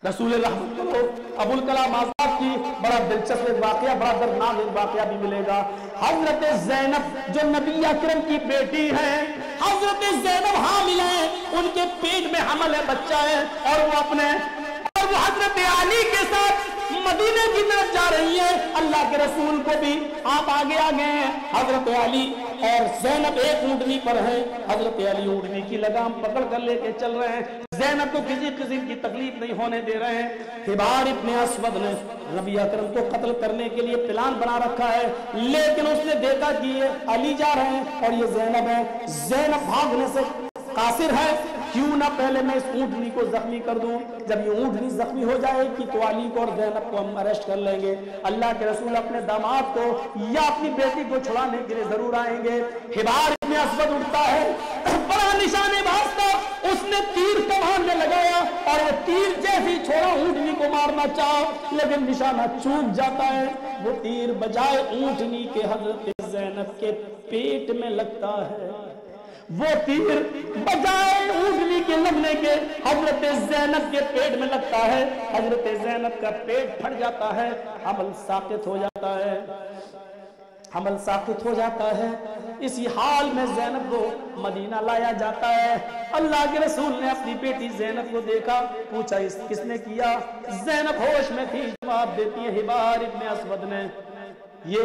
رسول رحمت کو ابو الکلام آزاد کی بڑا دلچسپ واقعہ، بڑا دردناک ایک واقعہ بھی ملے گا۔ حضرت زینب جو نبی اکرم کی بیٹی ہیں، حضرت زینب حامل ہیں، ان کے پیٹ میں حمل ہے، بچہ ہے، اور وہ حضرت علی کے ساتھ مدینے کی طرف جا رہی ہے۔ اللہ کے رسول کو بھی آپ آگے ہیں، حضرت علی اور زینب ایک اونٹنی پر ہیں، حضرت علی اونٹنی کی لگام پکڑ کر لے کے چل رہے ہیں، زینب کو کسی قسم کی تکلیف نہیں ہونے دے رہے ہیں۔ حبار ابن اسود نے نبی اکرم کو قتل کرنے کے لیے پلان بنا رکھا ہے، لیکن اس نے دیکھا کہ یہ علی جا رہے ہیں اور یہ زینب ہے، زینب بھاگنے سے قاصر ہے، کیوں نہ پہلے میں اس اونٹنی کو زخمی کر دوں، جب یہ اونٹنی زخمی ہو جائے گی تو علی کو اور زینب کو ہم اریسٹ کر لیں گے، اللہ کے رسول اپنے داماد کو یا اپنی بیٹی کو چھڑانے کے لیے ضرور آئیں گے۔ حبار ابن اسود اٹھتا ہے، بڑا نشانے باز تھا، اس نے تیر کمان میں لگایا اور وہ تیر جیسے چھوڑا اونٹنی کو مارنا چاہا، لیکن نشانہ چوک جاتا ہے، وہ تیر بجائے اونٹنی کے حضرت زینب کے پیٹ میں لگتا ہے، وہ تیر بجائے اونٹنی کے لگنے کے حضرت زینب کے پیٹ میں لگتا ہے، حضرت زینب کا پیٹ پھٹ جاتا ہے، حمل ساقط ہو جاتا ہے، حمل ساقط ہو جاتا ہے۔ اسی حال میں زینب کو مدینہ لایا جاتا ہے۔ اللہ کے رسول نے اپنی بیٹی زینب کو دیکھا، پوچھا اس کس نے کیا؟ زینب ہوش میں تھی، جواب دیتی ہے حبار ابن اسود نے۔ یہ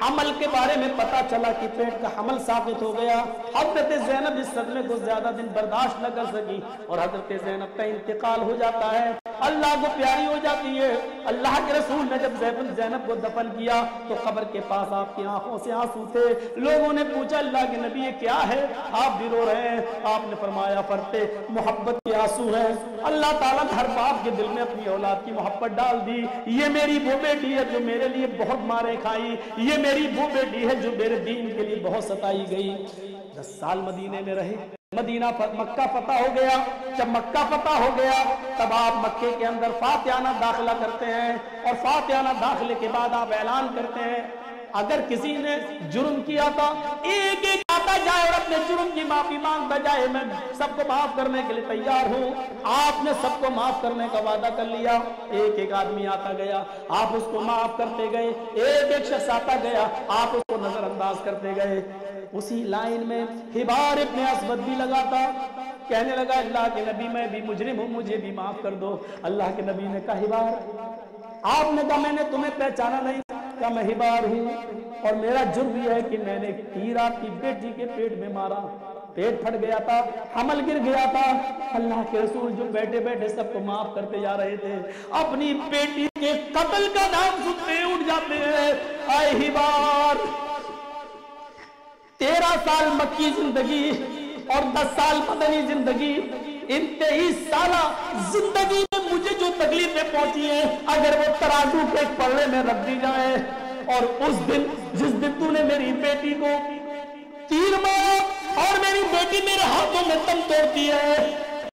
حمل کے بارے میں پتا چلا کہ پیٹ کا حمل ثابت ہو گیا، حضرت زینب اس صدمے کو زیادہ دن برداشت نہ کر سکی اور حضرت زینب کا انتقال ہو جاتا ہے، اللہ کو پیاری ہو جاتی ہے۔ اللہ کے رسول نے جب زینب کو دفن کیا تو قبر کے پاس آپ کی آنکھوں سے آنسو تھے، لوگوں نے پوچھا اللہ کے نبی یہ کیا ہے، آپ بھی رو رہے ہیں؟ آپ نے فرمایا فرتے محبت کے آنسو ہیں، اللہ تعالیٰ نے ہر باپ کے دل میں اپنی اولاد کی محبت ڈال دی، یہ میری وہ بیٹی ہے جو میرے لیے بہت مارے کھائی، یہ میری وہ بیٹی ہے جو میرے دین کے لیے بہت ستائی گئی۔ 10 سال مدینے میں رہے، مکہ فتح ہو گیا، جب مکہ فتح ہو گیا تب آپ مکے کے اندر فاتحانہ داخلہ کرتے ہیں، اور فاتحانہ داخلے کے بعد آپ اعلان کرتے ہیں اگر کسی نے جرم کیا تھا ایک ایک آتا جائے اور اپنے جرم کی معافی مانگتا جائے، میں سب کو معاف کرنے کے لیے تیار ہوں۔ آپ نے سب کو معاف کرنے کا وعدہ کر لیا، ایک ایک آدمی آتا گیا، آپ اس کو معاف کرتے گئے، ایک ایک شخص آتا گیا، آپ اس کو نظر انداز کرتے گئے۔ اسی لائن میں حبار ابن اسود بھی لگا تھا، کہنے لگا اللہ کے نبی میں بھی مجرم ہوں، مجھے بھی معاف کر دو۔ اللہ کے نبی نے کہا حبار، آپ نے کہا میں نے تمہیں پہچانا نہیں، کہا میں حبار ہوں اور میرا جرم یہ ہے کہ میں نے تیر آپ کی بیٹی کے پیٹ میں مارا، پیٹ پھٹ گیا تھا، حمل گر گیا تھا۔ اللہ کے رسول جو بیٹھے بیٹھے سب کو معاف کرتے جا رہے تھے، اپنی بیٹی کے قتل کا نام سنتے اٹھ جاتے ہیں، اے حبار 13 سال مکی زندگی اور 10 سال مدنی زندگی، ان 23 سالہ زندگی میں مجھے جو تکلیفیں پہنچی ہیں اگر وہ ترازو کے پلڑے میں رکھ دی جائے، اور اس دن جس دن تو نے میری بیٹی کو تیر مارا اور میری بیٹی میرے ہاتھوں میں دم توڑتی ہے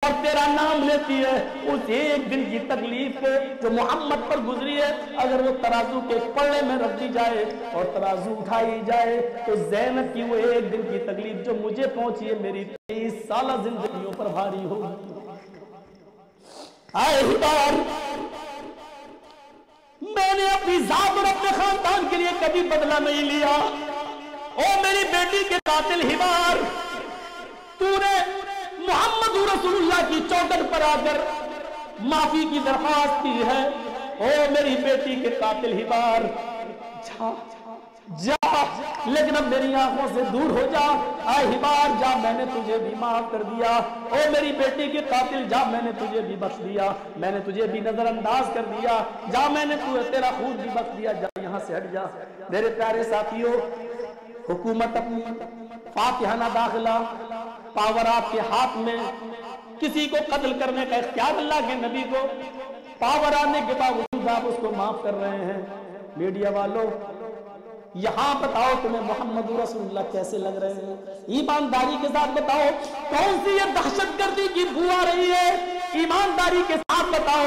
اور تیرا نام لیتی ہے، اس ایک دن کی تکلیف جو محمد پر گزری ہے اگر وہ ترازو کے پلڑے میں رکھ دی جائے اور ترازو اٹھائی جائے تو زینب کی وہ ایک دن کی تکلیف جو مجھے پہنچی ہے میری 23 سالہ زندگیوں پر بھاری ہوگی۔ اے حبار، میں نے اپنی ذات اور اپنے خاندان کے لیے کبھی بدلہ نہیں لیا، او میری بیٹی کے قاتل حبار، تو نے محمد رسول اللہ کی چوکھٹ پر آ کر معافی کی درخواست کی ہے، او میری بیٹی کے قاتل حبار جا، لیکن اب میری آنکھوں سے دور ہو جا، اے حبار جا، میں نے تجھے بھی معاف کر دیا، او میری بیٹی کے قاتل جا، میں نے تجھے بھی بخش دیا، میں نے تجھے بھی نظر انداز کر دیا، جا میں نے تیرا خون بھی بخش دیا، جا یہاں سے ہٹ جا۔ میرے پیارے ساتھیوں، حکومت اپنی فاتحانہ داخلہ پاور آپ کے ہاتھ میں، کسی کو قتل کرنے کا اختیار اللہ کے نبی کو، پاور آنے کے باوجود آپ اس کو معاف کر رہے ہیں۔ میڈیا والوں یہاں بتاؤ تمہیں محمد رسول اللہ کیسے لگ رہے ہیں؟ ایمانداری کے ساتھ بتاؤ کون سی یہ دہشت گردی کی بو آ رہی ہے؟ ایمانداری کے ساتھ بتاؤ